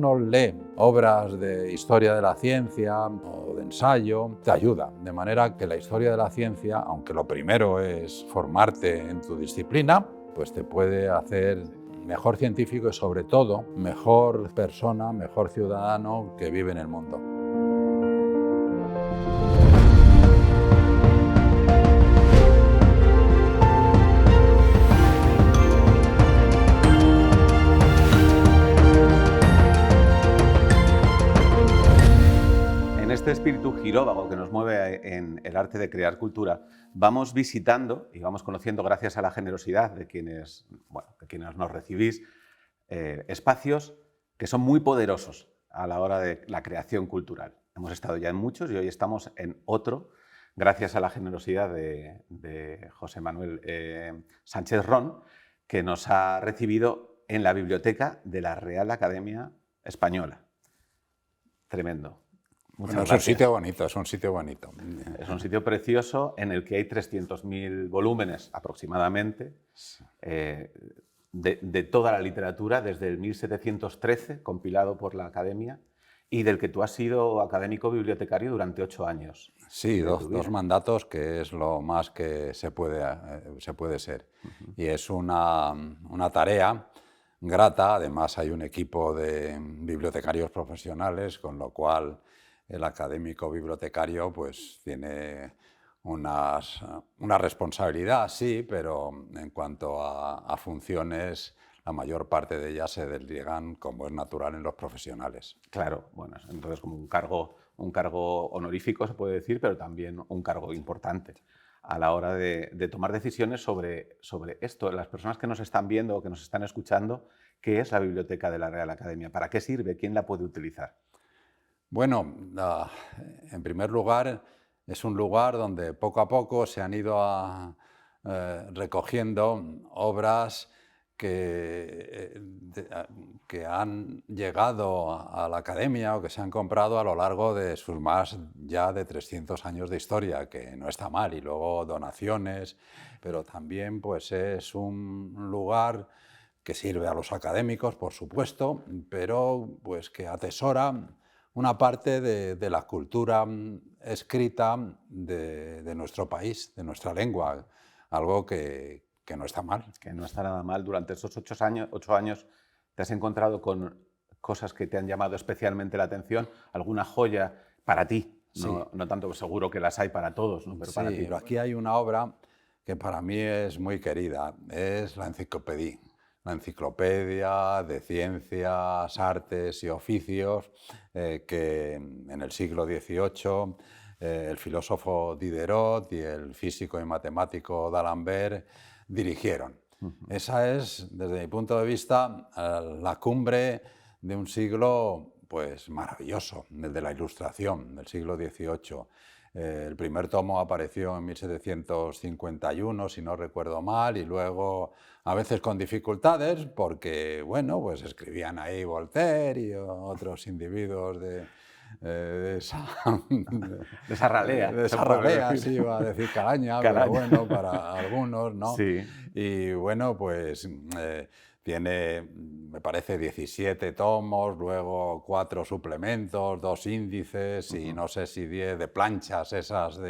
uno lee obras de historia de la ciencia o de ensayo, te ayuda. De manera que la historia de la ciencia, aunque lo primero es formarte en tu disciplina, pues te puede hacer mejor científico y sobre todo mejor persona, mejor ciudadano que vive en el mundo. En este espíritu giróvago que nos mueve en el arte de crear cultura, vamos visitando y vamos conociendo, gracias a la generosidad de quienes nos recibís, espacios que son muy poderosos a la hora de la creación cultural. Hemos estado ya en muchos y hoy estamos en otro, gracias a la generosidad de José Manuel Sánchez Ron, que nos ha recibido en la biblioteca de la Real Academia Española. Tremendo. Bueno, es un sitio bonito, es un sitio bonito. Es un sitio precioso en el que hay 300.000 volúmenes aproximadamente de toda la literatura desde el 1713, compilado por la Academia, y del que tú has sido académico bibliotecario durante 8 años. Sí, dos mandatos, que es lo más que se puede ser. Y es una tarea grata. Además hay un equipo de bibliotecarios profesionales, con lo cual el académico bibliotecario pues tiene una responsabilidad, sí, pero en cuanto a funciones, la mayor parte de ellas se delegan, como es natural, en los profesionales. Claro, bueno, entonces como un cargo honorífico, se puede decir, pero también un cargo importante a la hora de tomar decisiones sobre esto. Las personas que nos están viendo o que nos están escuchando, ¿qué es la Biblioteca de la Real Academia? ¿Para qué sirve? ¿Quién la puede utilizar? Bueno, en primer lugar, es un lugar donde poco a poco se han ido recogiendo obras que han llegado a la Academia o que se han comprado a lo largo de sus más ya de 300 años de historia, que no está mal, y luego donaciones, pero también pues es un lugar que sirve a los académicos, por supuesto, pero pues que atesora una parte de la cultura escrita de nuestro país, de nuestra lengua, algo que no está mal. Que no está nada mal. Durante esos 8 años te has encontrado con cosas que te han llamado especialmente la atención, alguna joya para ti, Sí. No tanto, seguro que las hay para todos, ¿no? Pero Sí, para ti. pero aquí hay una obra que para mí es muy querida, es la Enciclopedia de Ciencias, Artes y Oficios, que en el siglo XVIII el filósofo Diderot y el físico y matemático D'Alembert dirigieron. Esa es, desde mi punto de vista, la cumbre de un siglo pues maravilloso, el de la Ilustración, del siglo XVIII. El primer tomo apareció en 1751, si no recuerdo mal, y luego, a veces con dificultades, porque, bueno, pues escribían ahí Voltaire y otros individuos de esa ralea. De esa ralea, sí, iba a decir calaña, pero bueno, para algunos, ¿no? Sí. Y bueno, pues tiene, me parece, 17 tomos, luego 4 suplementos, 2 índices y no sé si 10 de planchas esas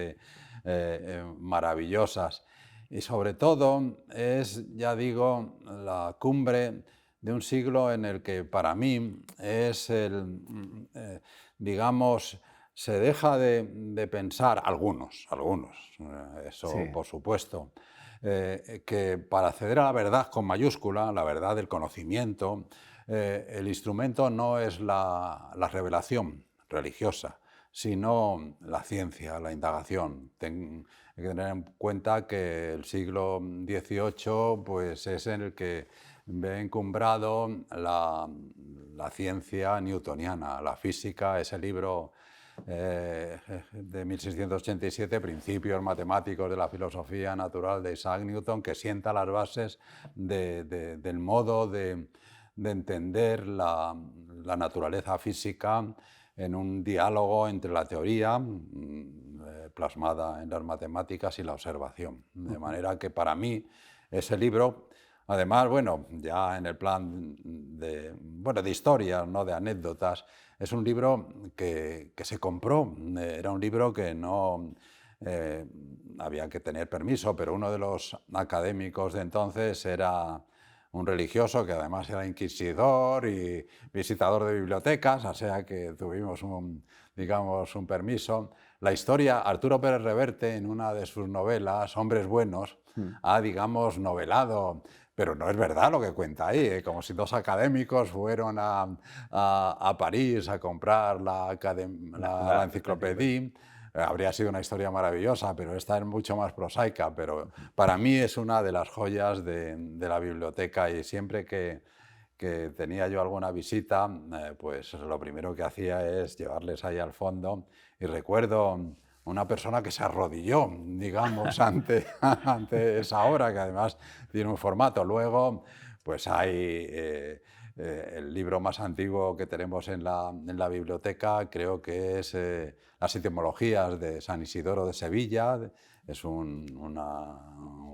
maravillosas. Y sobre todo es, ya digo, la cumbre de un siglo en el que para mí es digamos, se deja de pensar, algunos, eso Sí. por supuesto, que para acceder a la verdad con mayúscula, la verdad del conocimiento, el instrumento no es la revelación religiosa, sino la ciencia, la indagación. Hay que tener en cuenta que el siglo XVIII pues, es en el que ve encumbrado la ciencia newtoniana, la física, ese libro de 1687, Principios matemáticos de la filosofía natural de Isaac Newton, que sienta las bases del modo de entender la naturaleza física en un diálogo entre la teoría plasmada en las matemáticas y la observación. De manera que para mí ese libro, Además, bueno, ya en el plan de, bueno, de historias, no de anécdotas, es un libro que se compró. Era un libro que no eh, había que tener permiso, pero uno de los académicos de entonces era un religioso que además era inquisidor y visitador de bibliotecas, o sea que tuvimos un, digamos, un permiso. La historia, Arturo Pérez Reverte, en una de sus novelas, Hombres Buenos, Mm. ha, digamos, novelado, pero no es verdad lo que cuenta ahí, como si dos académicos fueron a París a comprar la La enciclopedia. enciclopedia. Habría sido una historia maravillosa, pero esta es mucho más prosaica, pero para mí es una de las joyas de la biblioteca y siempre que tenía yo alguna visita, pues lo primero que hacía es llevarles ahí al fondo y recuerdo una persona que se arrodilló, digamos, ante, ante esa obra, que además tiene un formato. Luego, pues hay el libro más antiguo que tenemos en la biblioteca, creo que es Las etimologías de San Isidoro de Sevilla, es un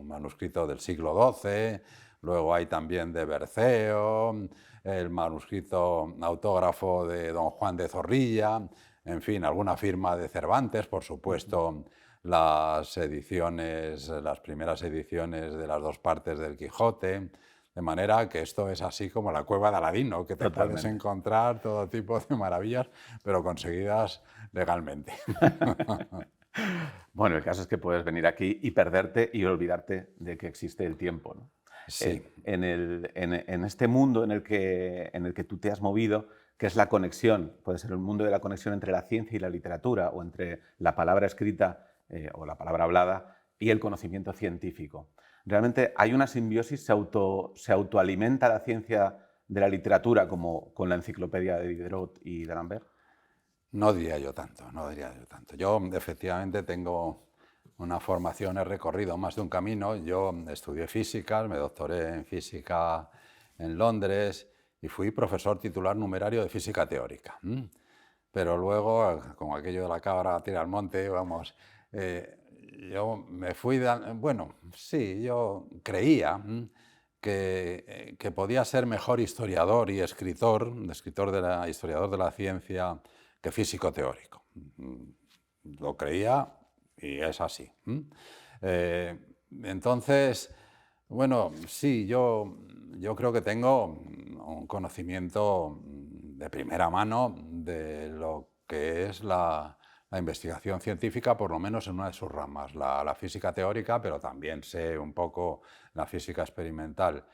manuscrito del siglo XII. Luego hay también de Berceo, el manuscrito autógrafo de don Juan de Zorrilla, en fin, alguna firma de Cervantes, por Ujú. supuesto, las ediciones, las primeras ediciones de las dos partes del Quijote, de manera que esto es así como la cueva de Aladino, que te puedes Totalmente. encontrar todo tipo de maravillas, pero conseguidas legalmente. Bueno, el caso es que puedes venir aquí y perderte y olvidarte de que existe el tiempo, ¿no? Sí. En este mundo en el que tú te has movido, que es la conexión, puede ser el mundo de la conexión entre la ciencia y la literatura, o entre la palabra escrita o la palabra hablada y el conocimiento científico. Realmente hay una simbiosis, se autoalimenta la ciencia de la literatura, como con la enciclopedia de Diderot y d'Alembert. No diría yo tanto, no diría yo tanto. Yo efectivamente tengo una formación, he recorrido más de un camino. Yo estudié físicas, me doctoré en física en Londres y fui profesor titular numerario de física teórica. Pero luego, con aquello de la cabra tira al monte, vamos, eh, yo me fui, bueno, sí, yo creía que podía ser mejor historiador y escritor historiador de la ciencia, que físico teórico. Lo creía y es así. Eh, entonces, bueno, sí, yo creo que tengo un conocimiento de primera mano de lo que es la investigación científica, por lo menos en una de sus ramas, la física teórica, pero también sé un poco la física experimental.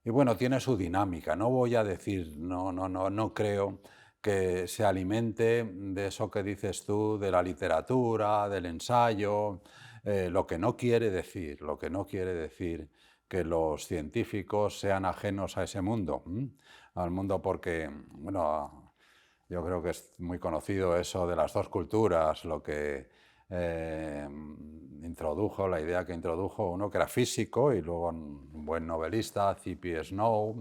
Y bueno, tiene su dinámica. No voy a decir, no creo que se alimente de eso que dices tú, de la literatura, del ensayo, lo que no quiere decir, lo que no quiere decir que los científicos sean ajenos a ese mundo, al mundo porque, bueno, yo creo que es muy conocido eso de las dos culturas, lo que introdujo, la idea que introdujo uno que era físico y luego un buen novelista, C.P. Snow,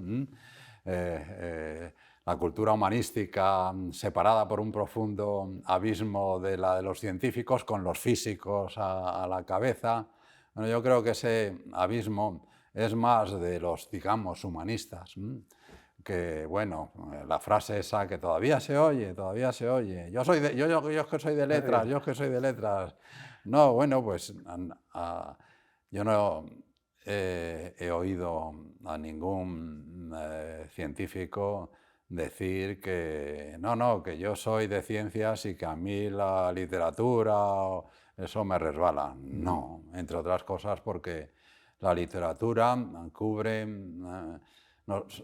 la cultura humanística separada por un profundo abismo de la de los científicos con los físicos a la cabeza. Bueno, yo creo que ese abismo es más de los, digamos, humanistas. Que, bueno, la frase esa que todavía se oye, yo es que soy de letras, yo es que soy de letras. No, bueno, pues yo no he oído a ningún científico decir que no, que yo soy de ciencias y que a mí la literatura eso me resbala. Ujú. No, entre otras cosas porque la literatura cubre, nos,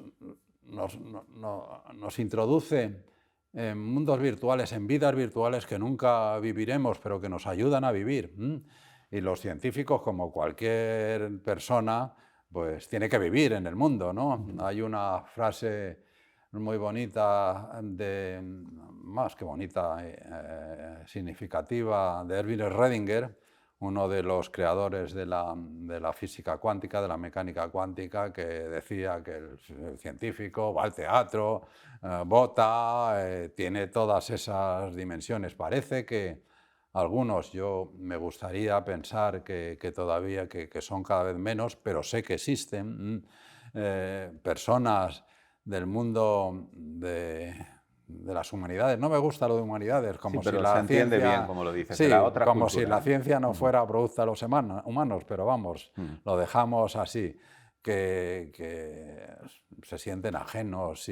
nos introduce en mundos virtuales, en vidas virtuales que nunca viviremos, pero que nos ayudan a vivir. Y los científicos, como cualquier persona, pues tiene que vivir en el mundo, ¿no? Ujú. Hay una frase muy bonita, más que bonita, significativa, de Erwin Schrödinger, uno de los creadores de la física cuántica, de la mecánica cuántica, que decía que el científico va al teatro, vota, tiene todas esas dimensiones. Parece que algunos, yo me gustaría pensar que todavía que son cada vez menos, pero sé que existen, personas del mundo de las humanidades. No me gusta lo de humanidades, Sí, como si pero se la entiende bien ciencia... como lo dices, de Sí, la otra como si cultura, la ¿eh? ciencia no Ujú, fuera producto de los humanos, pero vamos, mm. lo dejamos así, que se sienten ajenos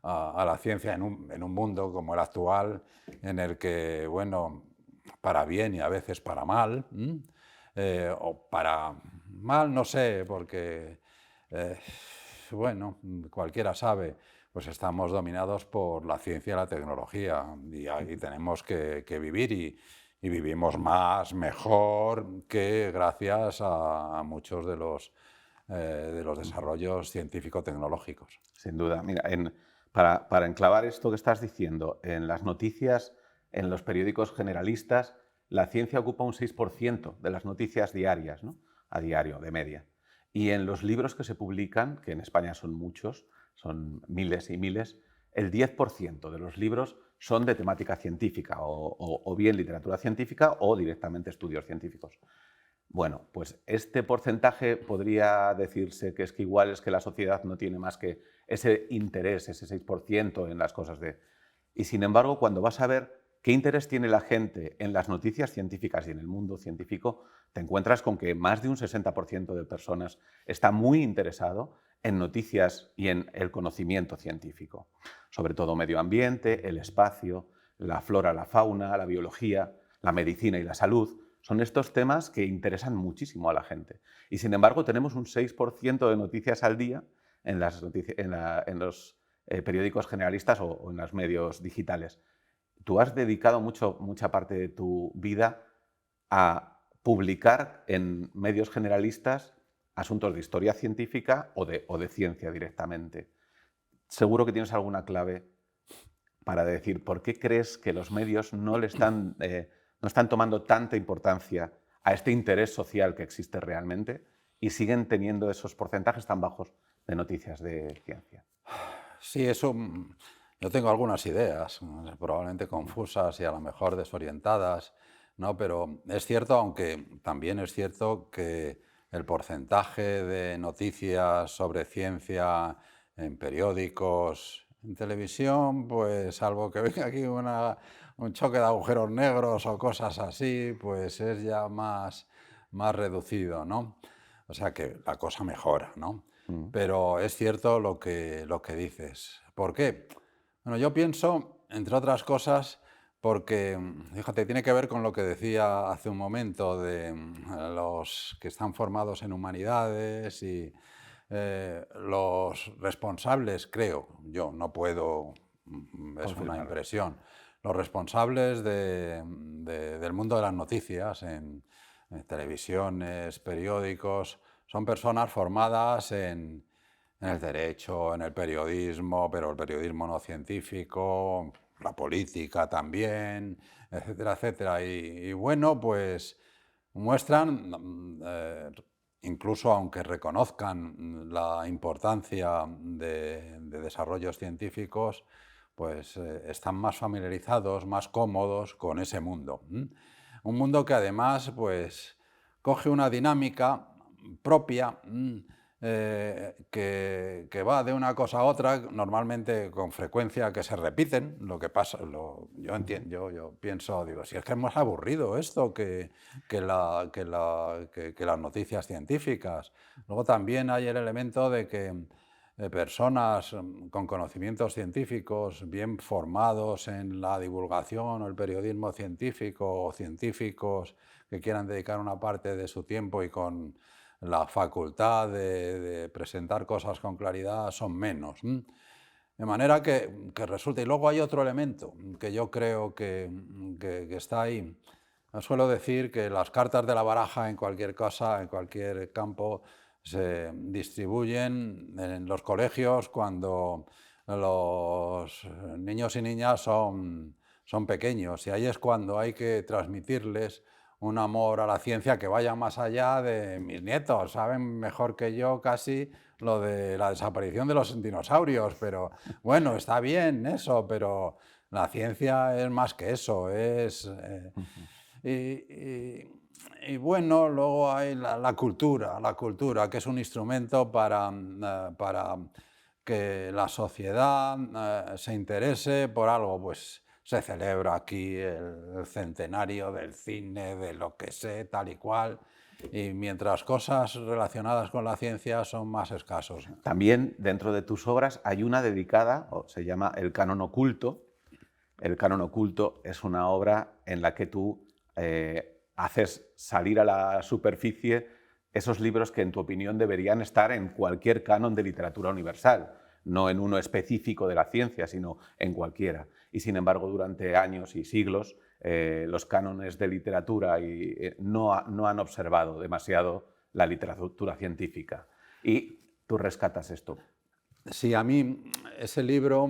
a la ciencia en un mundo como el actual, en el que, bueno, para bien y a veces para mal, o para mal, no sé, porque, eh, bueno, cualquiera sabe, pues estamos dominados por la ciencia y la tecnología y ahí tenemos que vivir y vivimos más, mejor, que gracias a muchos de los desarrollos científico-tecnológicos. Sin duda. Mira, para enclavar esto que estás diciendo, en las noticias, en los periódicos generalistas, la ciencia ocupa un 6% de las noticias diarias, ¿no? A diario, de media. Y en los libros que se publican, que en España son muchos, son miles y miles, el 10% de los libros son de temática científica, o bien literatura científica o directamente estudios científicos. Bueno, pues este porcentaje podría decirse que es que igual es que la sociedad no tiene más que ese interés, ese 6% en las cosas de... Y sin embargo, cuando vas a ver qué interés tiene la gente en las noticias científicas y en el mundo científico, te encuentras con que más de un 60% de personas está muy interesado en noticias y en el conocimiento científico, sobre todo medio ambiente, el espacio, la flora, la fauna, la biología, la medicina y la salud. Son estos temas que interesan muchísimo a la gente. Y sin embargo, tenemos un 6% de noticias al día en, en los periódicos generalistas o en los medios digitales. Tú has dedicado mucha parte de tu vida a publicar en medios generalistas asuntos de historia científica o de ciencia directamente. Seguro que tienes alguna clave para decir por qué crees que los medios no están tomando tanta importancia a este interés social que existe realmente y siguen teniendo esos porcentajes tan bajos de noticias de ciencia. Sí, eso, yo tengo algunas ideas, probablemente Ujú. confusas y a lo mejor desorientadas, ¿no? Pero es cierto, aunque también es cierto que el porcentaje de noticias sobre ciencia en periódicos, en televisión, pues salvo que venga aquí un choque de agujeros negros o cosas así, pues es ya más reducido, ¿no? O sea que la cosa mejora, ¿no? Mm. Pero es cierto lo que dices. ¿Por qué? Bueno, yo pienso, entre otras cosas, porque, fíjate, tiene que ver con lo que decía hace un momento de los que están formados en humanidades y los responsables, creo, yo no puedo, es una Confirmado. impresión, los responsables del mundo de las noticias en televisiones, periódicos, son personas formadas en el derecho, en el periodismo, pero el periodismo no científico, la política también, etcétera, etcétera. Y bueno, pues muestran, incluso aunque reconozcan la importancia de desarrollos científicos, pues están más familiarizados, más cómodos con ese mundo. Un mundo que además, pues, coge una dinámica propia, que va de una cosa a otra, normalmente con frecuencia que se repiten. Lo que pasa, yo entiendo, yo pienso, digo, si es que es más aburrido esto que las noticias científicas. Luego también hay el elemento de que personas con conocimientos científicos, bien formados en la divulgación o el periodismo científico, o científicos que quieran dedicar una parte de su tiempo y con la facultad de presentar cosas con claridad, son menos. De manera que resulta. Y luego hay otro elemento que yo creo que está ahí. Suelo decir que las cartas de la baraja en cualquier cosa, en cualquier campo, se distribuyen en los colegios cuando los niños y niñas son pequeños. Y ahí es cuando hay que transmitirles un amor a la ciencia que vaya más allá de mis nietos. Saben mejor que yo casi lo de la desaparición de los dinosaurios, pero bueno, está bien eso, pero la ciencia es más que eso, es... Ujú. y, y bueno, luego hay la cultura, que es un instrumento para que la sociedad se interese por algo. Pues se celebra aquí el centenario del cine, de lo que sé, tal y cual, y mientras cosas relacionadas con la ciencia son más escasos. También dentro de tus obras hay una dedicada, se llama El Canon Oculto. El Canon Oculto es una obra en la que tú haces salir a la superficie esos libros que en tu opinión deberían estar en cualquier canon de literatura universal, no en uno específico de la ciencia, sino en cualquiera. Y sin embargo, durante años y siglos, los cánones de literatura no han observado demasiado la literatura científica. Y tú rescatas esto. Sí, a mí ese libro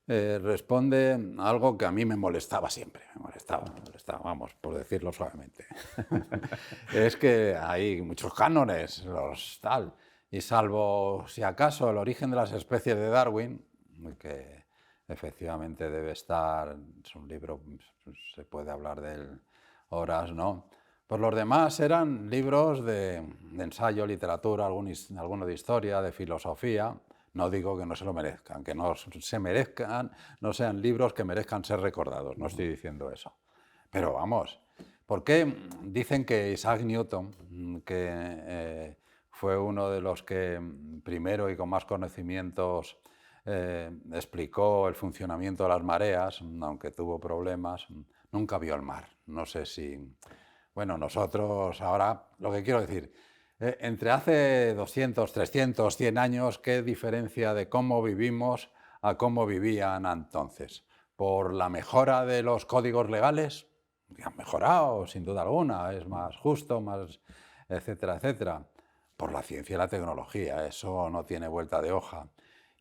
responde a algo que a mí me molestaba siempre, me molestaba, vamos, por decirlo suavemente. Es que hay muchos cánones, los tal, y salvo si acaso El origen de las especies de Darwin, que efectivamente debe estar, es un libro, se puede hablar de él horas, ¿no? Pues los demás eran libros de ensayo, literatura, alguno de historia, de filosofía. No digo que no se lo merezcan, que no se merezcan, no sean libros que merezcan ser recordados, no estoy diciendo eso. Pero vamos, ¿por qué dicen que Isaac Newton, que fue uno de los que primero y con más conocimientos explicó el funcionamiento de las mareas, aunque tuvo problemas, nunca vio el mar? No sé si... Bueno, nosotros ahora, lo que quiero decir, entre hace 200, 300, 100 años, ¿qué diferencia de cómo vivimos a cómo vivían entonces? ¿Por la mejora de los códigos legales? Que han mejorado, sin duda alguna, es más justo, más etcétera, etcétera. Por la ciencia y la tecnología, eso no tiene vuelta de hoja.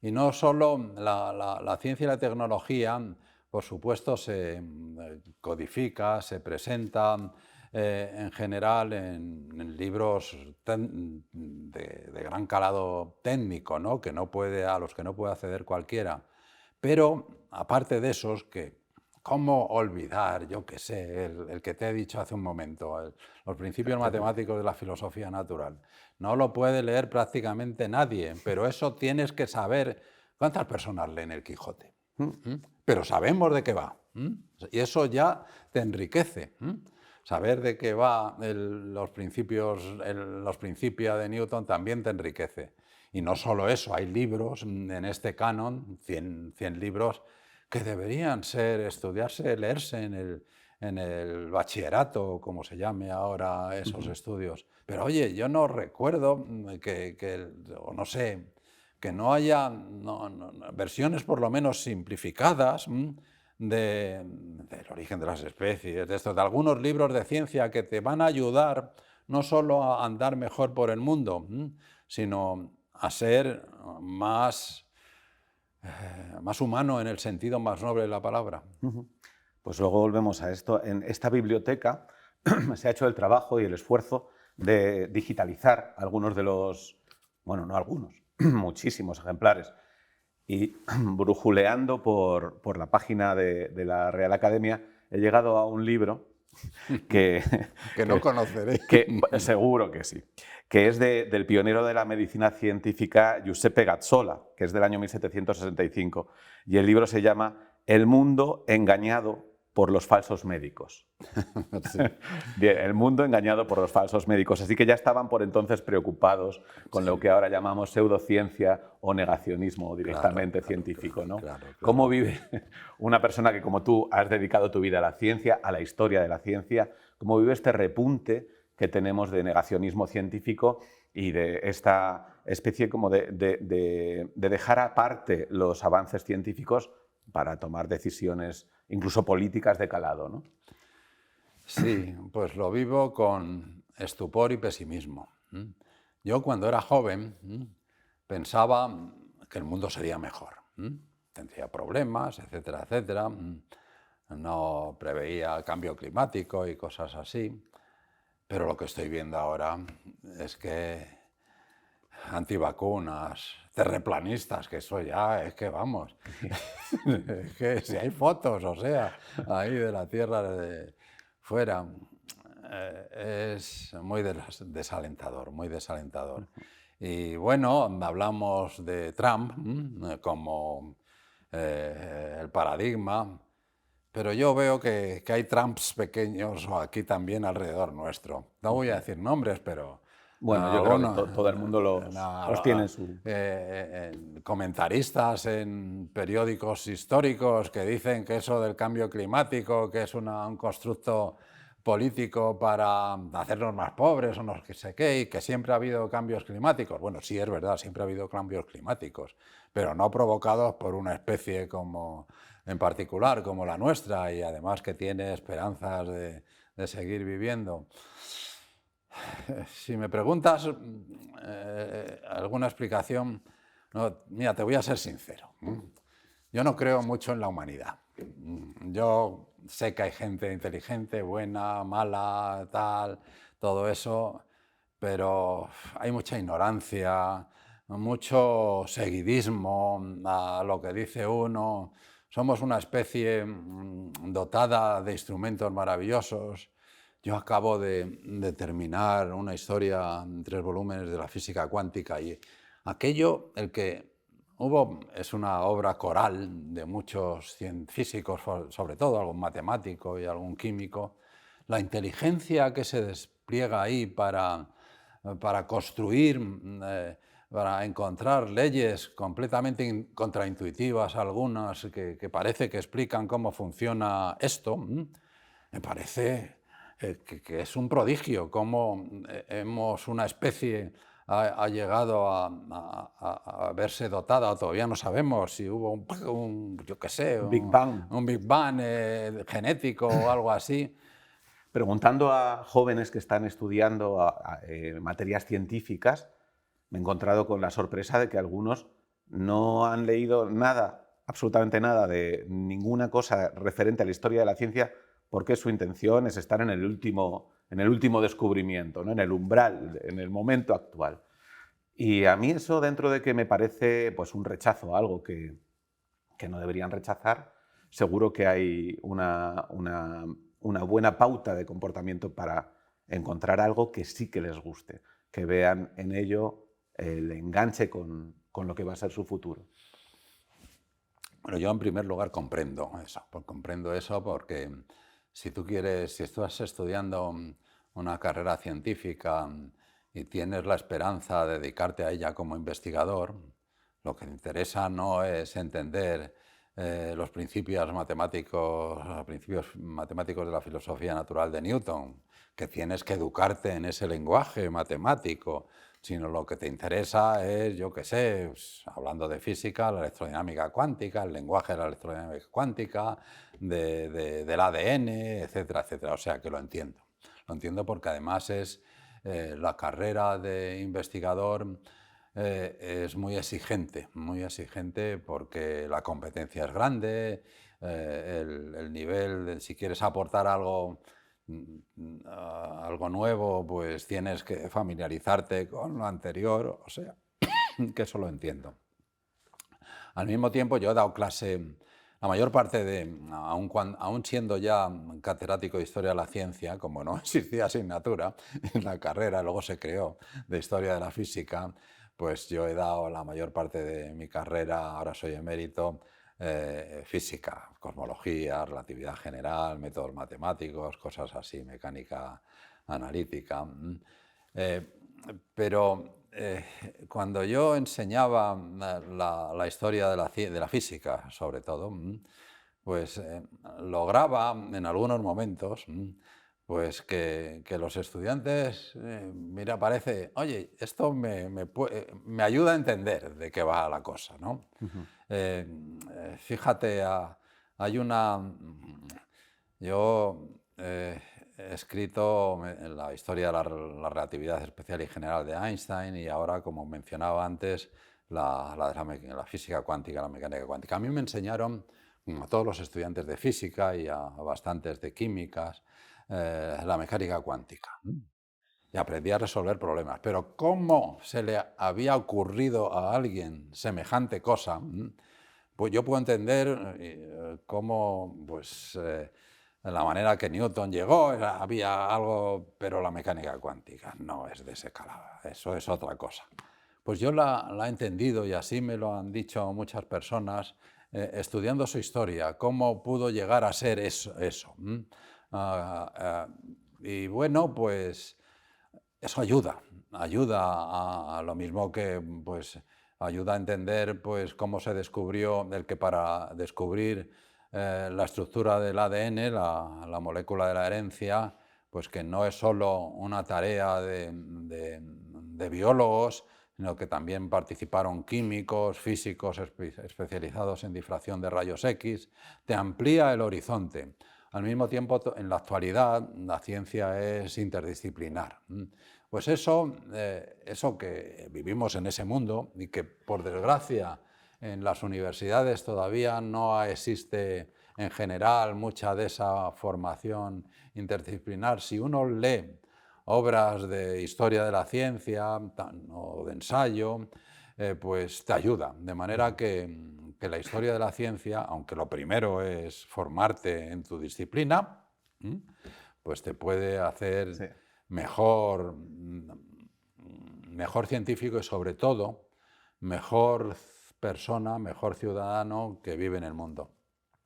Y no solo la ciencia y la tecnología, por supuesto, se codifica, se presenta en general en libros de gran calado técnico, ¿no? A los que no puede acceder cualquiera. Pero aparte de esos, ¿cómo olvidar, yo qué sé, el que te he dicho hace un momento, los principios matemáticos de la filosofía natural? No lo puede leer prácticamente nadie, pero eso tienes que saber. ¿Cuántas personas leen el Quijote? Pero sabemos de qué va. Y eso ya te enriquece. Saber de qué va los principios de Newton también te enriquece. Y no solo eso, hay libros en este canon, 100 libros, que deberían estudiarse, leerse en el bachillerato, como se llame ahora esos estudios. Pero oye, yo no recuerdo o no sé, que no haya versiones por lo menos simplificadas del origen de las especies, de algunos libros de ciencia que te van a ayudar no solo a andar mejor por el mundo, sino a ser más humano en el sentido más noble de la palabra. Pues luego volvemos a esto. En esta biblioteca se ha hecho el trabajo y el esfuerzo de digitalizar algunos de los, bueno, no algunos, muchísimos ejemplares. Y brujuleando por la página de la Real Academia, he llegado a un libro que no conoceré. Seguro que sí. Que es del pionero de la medicina científica Giuseppe Gazzola, que es del año 1765. Y el libro se llama El mundo engañado por los falsos médicos. Sí. Bien, el mundo engañado por los falsos médicos. Así que ya estaban por entonces preocupados con lo que ahora llamamos pseudociencia o negacionismo directamente científico, ¿no? Claro. ¿Cómo vive una persona que, como tú, has dedicado tu vida a la ciencia, a la historia de la ciencia, cómo vive este repunte que tenemos de negacionismo científico y de esta especie como de dejar aparte los avances científicos para tomar decisiones incluso políticas de calado, ¿no? Sí, pues lo vivo con estupor y pesimismo. Yo cuando era joven pensaba que el mundo sería mejor. Tendría problemas, etcétera, etcétera. No preveía cambio climático y cosas así. Pero lo que estoy viendo ahora es que antivacunas, terraplanistas, que eso ya es que vamos, es que si hay fotos, o sea, ahí de la Tierra de fuera, es muy desalentador, muy desalentador. Y bueno, hablamos de Trump como el paradigma, pero yo veo que hay Trumps pequeños aquí también alrededor nuestro. No voy a decir nombres, pero Bueno, yo creo que algunos todo el mundo los tiene en su... comentaristas en periódicos históricos que dicen que eso del cambio climático, que es un constructo político para hacernos más pobres o no sé qué, y que siempre ha habido cambios climáticos. Bueno, sí es verdad, siempre ha habido cambios climáticos, pero no provocados por una especie como en particular como la nuestra, y además que tiene esperanzas de seguir viviendo. Si me preguntas alguna explicación, no, mira, te voy a ser sincero. Yo no creo mucho en la humanidad. Yo sé que hay gente inteligente, buena, mala, tal, todo eso, pero hay mucha ignorancia, mucho seguidismo a lo que dice uno. Somos una especie dotada de instrumentos maravillosos. Yo acabo de terminar una historia en 3 volúmenes de la física cuántica, y aquello, el que hubo, es una obra coral de muchos físicos, sobre todo algún matemático y algún químico. La inteligencia que se despliega ahí para construir, para encontrar leyes completamente contraintuitivas, algunas que parece que explican cómo funciona esto, me parece que es un prodigio, cómo una especie ha llegado a verse dotada, o todavía no sabemos si hubo yo qué sé, Big Bang. un Big Bang genético o algo así. Preguntando a jóvenes que están estudiando materias científicas, me he encontrado con la sorpresa de que algunos no han leído nada, absolutamente nada, de ninguna cosa referente a la historia de la ciencia, porque su intención es estar en el último descubrimiento, ¿no? En el umbral, en el momento actual. Y a mí eso, dentro de que me parece pues, un rechazo, algo que no deberían rechazar, seguro que hay una buena pauta de comportamiento para encontrar algo que sí que les guste, que vean en ello el enganche con lo que va a ser su futuro. Bueno, yo en primer lugar comprendo eso porque si estás estudiando una carrera científica y tienes la esperanza de dedicarte a ella como investigador, lo que te interesa no es entender los principios matemáticos de la filosofía natural de Newton, que tienes que educarte en ese lenguaje matemático, sino lo que te interesa es, yo qué sé, pues, hablando de física, la electrodinámica cuántica, el lenguaje de la electrodinámica cuántica, del ADN, etcétera, etcétera. O sea que lo entiendo. Lo entiendo porque además la carrera de investigador es muy exigente porque la competencia es grande, el nivel, si quieres aportar algo algo nuevo, pues tienes que familiarizarte con lo anterior, o sea, que eso lo entiendo. Al mismo tiempo, yo he dado clase, la mayor parte aún siendo ya catedrático de Historia de la Ciencia, como no existía asignatura en la carrera, luego se creó, de Historia de la Física, pues yo he dado la mayor parte de mi carrera, ahora soy emérito, física, cosmología, relatividad general, métodos matemáticos, cosas así, mecánica analítica. Eh, pero cuando yo enseñaba la historia de la física, sobre todo, pues lograba en algunos momentos pues que los estudiantes, mira, parece, oye, esto me ayuda a entender de qué va la cosa, ¿no? Fíjate, hay yo he escrito en la historia de la relatividad especial y general de Einstein, y ahora, como mencionaba antes, la física cuántica, la mecánica cuántica. A mí me enseñaron, a todos los estudiantes de física y a bastantes de químicas, la mecánica cuántica. Y aprendí a resolver problemas. Pero ¿cómo se le había ocurrido a alguien semejante cosa? Pues yo puedo entender cómo pues, de la manera que Newton llegó, había algo, pero la mecánica cuántica no es de ese calado, eso es otra cosa. Pues yo la he entendido, y así me lo han dicho muchas personas, estudiando su historia, cómo pudo llegar a ser eso. Y bueno, pues eso ayuda a lo mismo que pues, ayuda a entender pues, cómo se descubrió, el que para descubrir la estructura del ADN, la molécula de la herencia, pues que no es solo una tarea de biólogos, sino que también participaron químicos, físicos especializados en difracción de rayos X, te amplía el horizonte. Al mismo tiempo, en la actualidad, la ciencia es interdisciplinar. Pues eso que vivimos en ese mundo y que, por desgracia, en las universidades todavía no existe en general mucha de esa formación interdisciplinar. Si uno lee obras de historia de la ciencia o de ensayo, pues te ayuda. De manera que la historia de la ciencia, aunque lo primero es formarte en tu disciplina, pues te puede hacer Sí. mejor científico y, sobre todo, mejor persona, mejor ciudadano que vive en el mundo.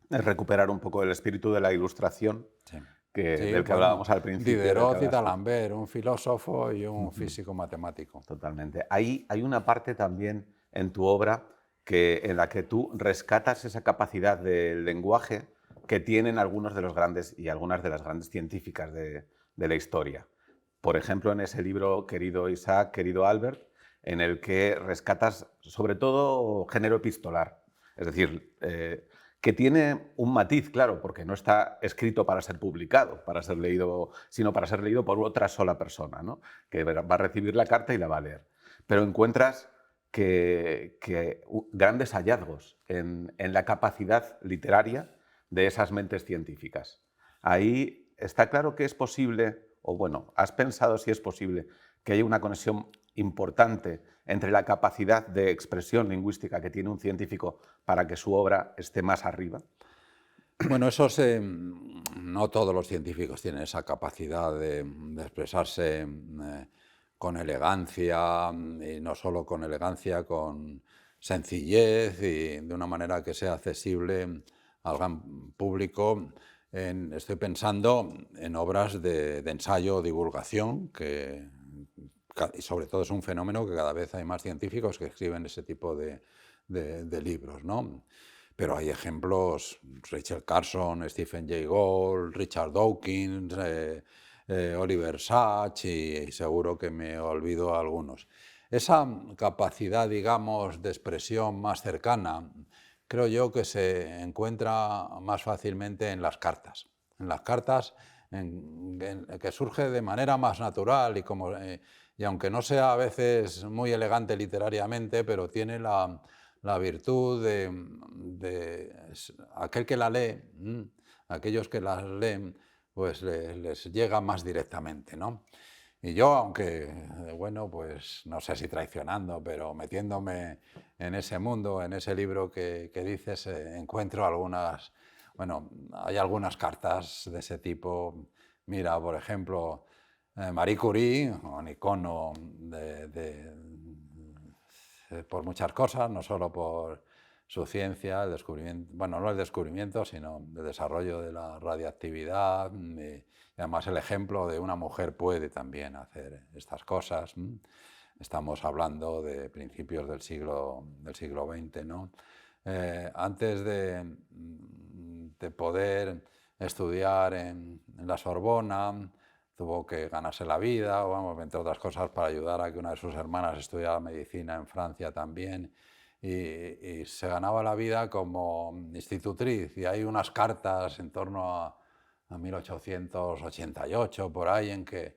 Es recuperar un poco el espíritu de la Ilustración, Sí. del que hablábamos al principio. Diderot y D'Alembert, un filósofo y un físico matemático. Totalmente. Hay una parte también en tu obra en la que tú rescatas esa capacidad del lenguaje que tienen algunos de los grandes y algunas de las grandes científicas de la historia. Por ejemplo, en ese libro, querido Isaac, querido Albert, en el que rescatas sobre todo género epistolar. Es decir, que tiene un matiz, claro, porque no está escrito para ser publicado, para ser leído, sino para ser leído por otra sola persona, ¿no? Que va a recibir la carta y la va a leer. Pero encuentras que grandes hallazgos en la capacidad literaria de esas mentes científicas. Ahí está claro que es posible, o bueno, has pensado si es posible que haya una conexión importante entre la capacidad de expresión lingüística que tiene un científico para que su obra esté más arriba. Bueno, no todos los científicos tienen esa capacidad de expresarse con elegancia, y no solo con elegancia, con sencillez y de una manera que sea accesible al gran público. Estoy pensando en obras de ensayo o divulgación, y sobre todo es un fenómeno que cada vez hay más científicos que escriben ese tipo de libros, ¿no? Pero hay ejemplos: Rachel Carson, Stephen Jay Gould, Richard Dawkins, Oliver Sacks, y seguro que me olvido algunos. Esa capacidad, digamos, de expresión más cercana, creo yo que se encuentra más fácilmente en las cartas. En las cartas, que surge de manera más natural y aunque no sea a veces muy elegante literariamente, pero tiene la virtud de aquel que la lee, aquellos que las leen, pues les llega más directamente, ¿no? Y yo, aunque, bueno, pues no sé si traicionando, pero metiéndome en ese mundo, en ese libro que dices, encuentro hay algunas cartas de ese tipo. Mira, por ejemplo, Marie Curie, un icono por muchas cosas, no solo por su ciencia, el descubrimiento, bueno, no el descubrimiento, sino el desarrollo de la radiactividad, y además el ejemplo de una mujer puede también hacer estas cosas. Estamos hablando de principios del siglo XX, ¿no? Antes de poder estudiar en la Sorbona, tuvo que ganarse la vida, entre otras cosas, para ayudar a que una de sus hermanas estudiara medicina en Francia también, y se ganaba la vida como institutriz. Y hay unas cartas en torno a 1888, por ahí, en que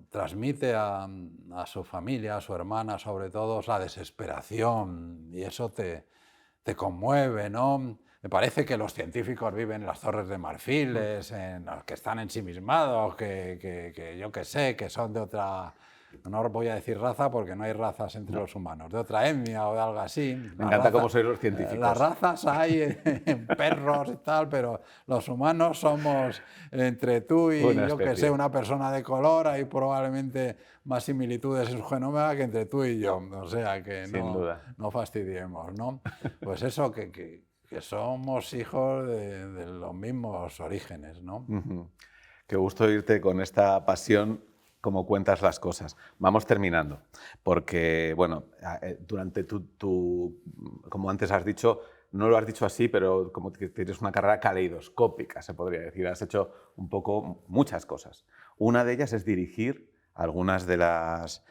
transmite a su familia, a su hermana sobre todo, la desesperación, y eso te conmueve, ¿no? Me parece que los científicos viven en las Torres de Marfiles, que están ensimismados, que yo qué sé, que son de otra no voy a decir raza porque no hay razas entre los humanos, de otra etnia o de algo así. Me encanta cómo sois los científicos. Las razas hay en perros y tal, pero los humanos somos, entre tú y Una yo que especie. sé, una persona de color, hay probablemente más similitudes en su genoma que entre tú y yo, o sea que Sin duda. no fastidiemos, ¿no? Pues eso, que somos hijos de los mismos orígenes, ¿no? Ujú. Qué gusto oírte con esta pasión como cuentas las cosas. Vamos terminando, porque, bueno, durante como antes has dicho, no lo has dicho así, pero como que tienes una carrera caleidoscópica, se podría decir. Has hecho un poco muchas cosas. Una de ellas es dirigir algunas de las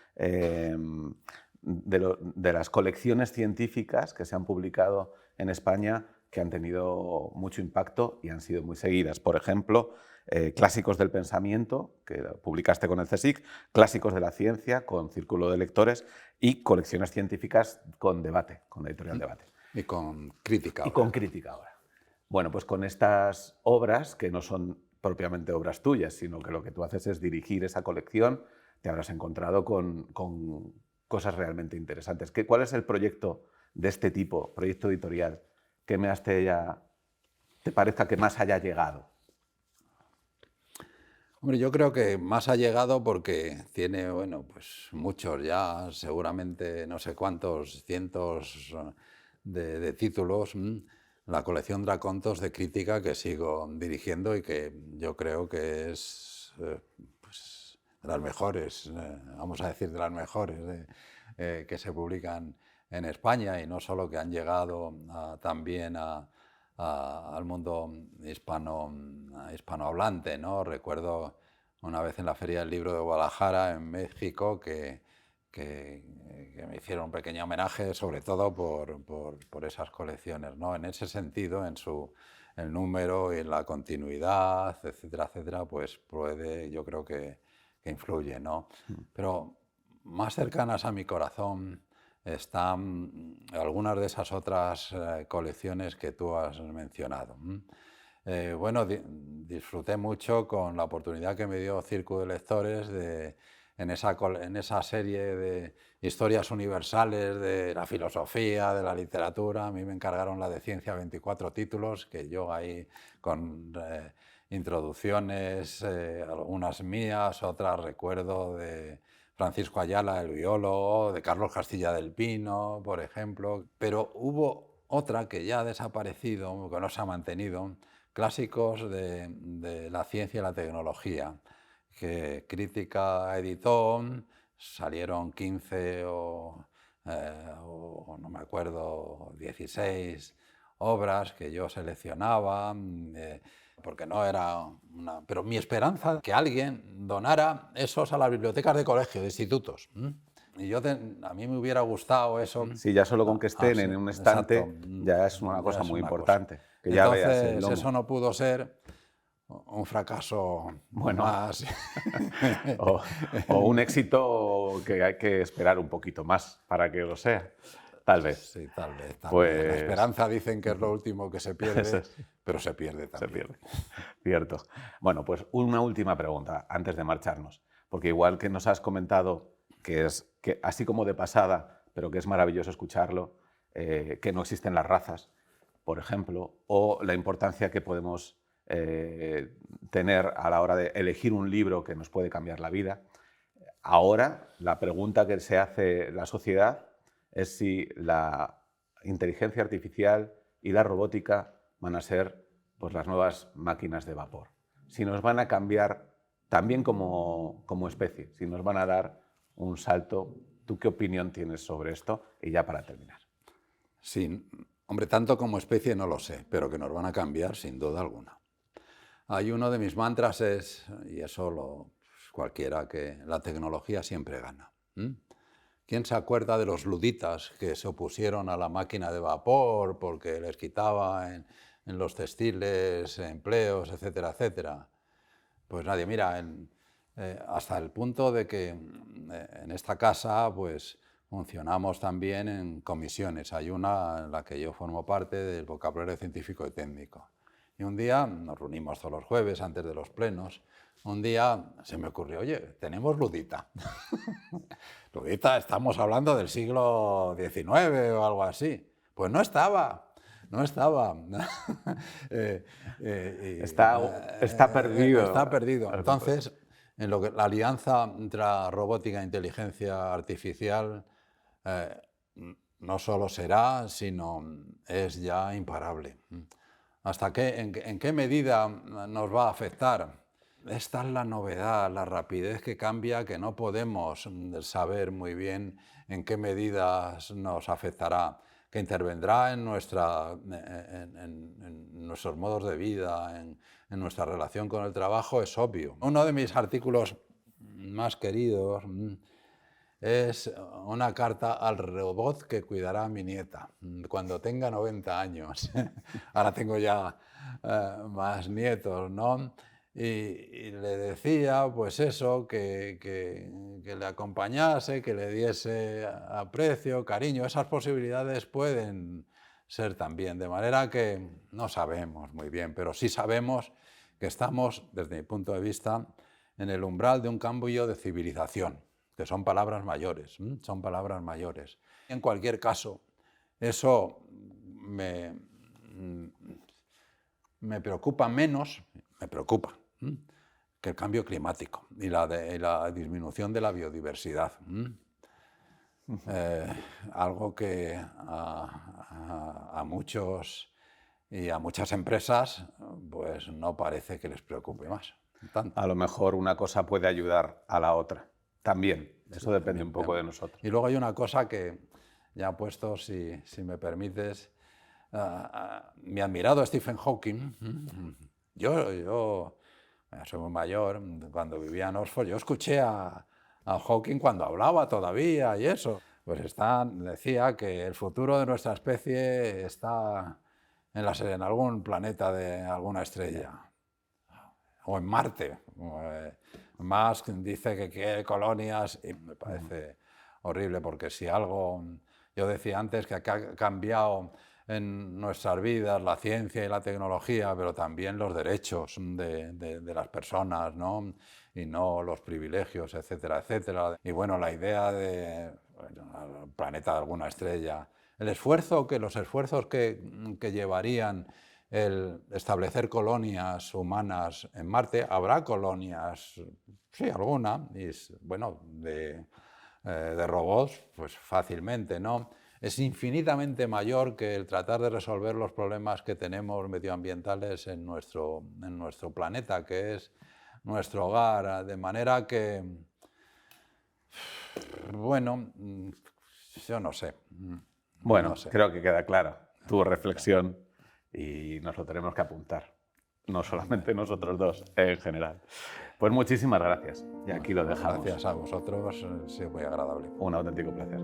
colecciones científicas que se han publicado en España que han tenido mucho impacto y han sido muy seguidas. Por ejemplo, Clásicos del Pensamiento, que publicaste con el CSIC, Clásicos de la Ciencia, con Círculo de Lectores, y Colecciones Científicas con Debate, con la editorial Debate. Y con crítica. Y con crítica ahora. Bueno, pues con estas obras, que no son propiamente obras tuyas, sino que lo que tú haces es dirigir esa colección, te habrás encontrado con cosas realmente interesantes. ¿Cuál es el proyecto de este tipo, proyecto editorial, que te parezca que más haya llegado? Hombre, yo creo que más ha llegado porque tiene, bueno, pues muchos ya, seguramente no sé cuántos cientos de títulos, la colección Dracontos de crítica que sigo dirigiendo y que yo creo que es pues, de las mejores, vamos a decir de las mejores que se publican en España, y no solo que han llegado también al mundo hispanohablante, ¿no? Recuerdo una vez en la Feria del Libro de Guadalajara, en México, que me hicieron un pequeño homenaje, sobre todo por esas colecciones, ¿no? En ese sentido, el número y en la continuidad, etcétera, etcétera, pues yo creo que influye, ¿no? Pero más cercanas a mi corazón están algunas de esas otras colecciones que tú has mencionado. Bueno, disfruté mucho con la oportunidad que me dio Círculo de Lectores en esa serie de historias universales de la filosofía, de la literatura. A mí me encargaron la de ciencia, 24 títulos, que yo ahí con introducciones, algunas mías, otras recuerdo de Francisco Ayala, el biólogo, de Carlos Castilla del Pino, por ejemplo. Pero hubo otra que ya ha desaparecido, que no se ha mantenido, Clásicos de la Ciencia y la Tecnología, que Crítica editó, salieron 15 o no me acuerdo, 16 obras que yo seleccionaba, porque no era una... Pero mi esperanza que alguien donara esos a las bibliotecas de colegios, de institutos. Y a mí me hubiera gustado eso. Sí, ya solo con que estén Sí, en un estante, exacto, ya es una cosa es muy una importante. cosa. Que ya veas el Entonces, lomo. eso no pudo ser un fracaso Bueno, más. o un éxito que hay que esperar un poquito más para que lo sea. Tal vez. Sí, tal vez. Pues... La esperanza dicen que es lo último que se pierde, pero se pierde también. Se pierde. Cierto. Bueno, pues una última pregunta antes de marcharnos. Porque igual que nos has comentado que así como de pasada, pero que es maravilloso escucharlo, que no existen las razas, por ejemplo, o la importancia que podemos tener a la hora de elegir un libro que nos puede cambiar la vida. Ahora, la pregunta que se hace la sociedad es si la inteligencia artificial y la robótica van a ser pues, las nuevas máquinas de vapor. Si nos van a cambiar también como especie, si nos van a dar un salto. ¿Tú qué opinión tienes sobre esto? Y ya para terminar. Sí, hombre, tanto como especie no lo sé, pero que nos van a cambiar sin duda alguna. Hay uno de mis mantras y eso cualquiera, que la tecnología siempre gana. ¿Quién se acuerda de los luditas que se opusieron a la máquina de vapor porque les quitaba en los textiles empleos, etcétera, etcétera? Pues nadie. Mira, hasta el punto de que en esta casa pues funcionamos también en comisiones. Hay una en la que yo formo parte del vocabulario científico y técnico. Y un día, nos reunimos todos los jueves antes de los plenos, un día se me ocurrió, oye, tenemos ludita. Ludita, estamos hablando del siglo XIX o algo así. Pues no estaba. No estaba. Está perdido. Está perdido. Entonces, en lo que la alianza entre robótica e inteligencia artificial no solo será, sino es ya imparable. ¿En qué medida nos va a afectar? Esta es la novedad, la rapidez que cambia, que no podemos saber muy bien en qué medidas nos afectará, que intervendrá en nuestros modos de vida, en nuestra relación con el trabajo, es obvio. Uno de mis artículos más queridos es una carta al robot que cuidará a mi nieta cuando tenga 90 años. Ahora tengo ya más nietos, ¿no? Y le decía, pues eso, que le acompañase, que le diese aprecio, cariño. Esas posibilidades pueden ser también, de manera que no sabemos muy bien, pero sí sabemos que estamos, desde mi punto de vista, en el umbral de un cambio de civilización, que son palabras mayores, son palabras mayores. En cualquier caso, eso me preocupa menos, que el cambio climático y la disminución de la biodiversidad. Algo que a muchos y a muchas empresas pues no parece que les preocupe más. Tanto. A lo mejor una cosa puede ayudar a la otra. También, eso depende un poco de nosotros. Y luego hay una cosa que, ya puesto, si me permites, mi admirado Stephen Hawking, yo soy muy mayor, cuando vivía en Oxford, yo escuché a Hawking cuando hablaba todavía y eso. Pues decía que el futuro de nuestra especie está en algún planeta de alguna estrella, o en Marte. Musk dice que quiere colonias y me parece horrible, porque si algo, yo decía antes que ha cambiado en nuestras vidas la ciencia y la tecnología, pero también los derechos de las personas, ¿no? Y no los privilegios, etcétera, etcétera. Y bueno, la idea de el planeta de alguna estrella, los esfuerzos que llevarían el establecer colonias humanas en Marte. Habrá colonias, sí, alguna, y bueno, de robots, pues fácilmente, ¿no? Es infinitamente mayor que el tratar de resolver los problemas que tenemos medioambientales en nuestro planeta, que es nuestro hogar, de manera que, bueno, yo no sé. Bueno, no sé. Creo que queda clara tu reflexión y nos lo tenemos que apuntar, no solamente nosotros dos, en general. Pues muchísimas gracias y aquí lo dejamos. Gracias a vosotros, ha sido muy agradable. Un auténtico placer.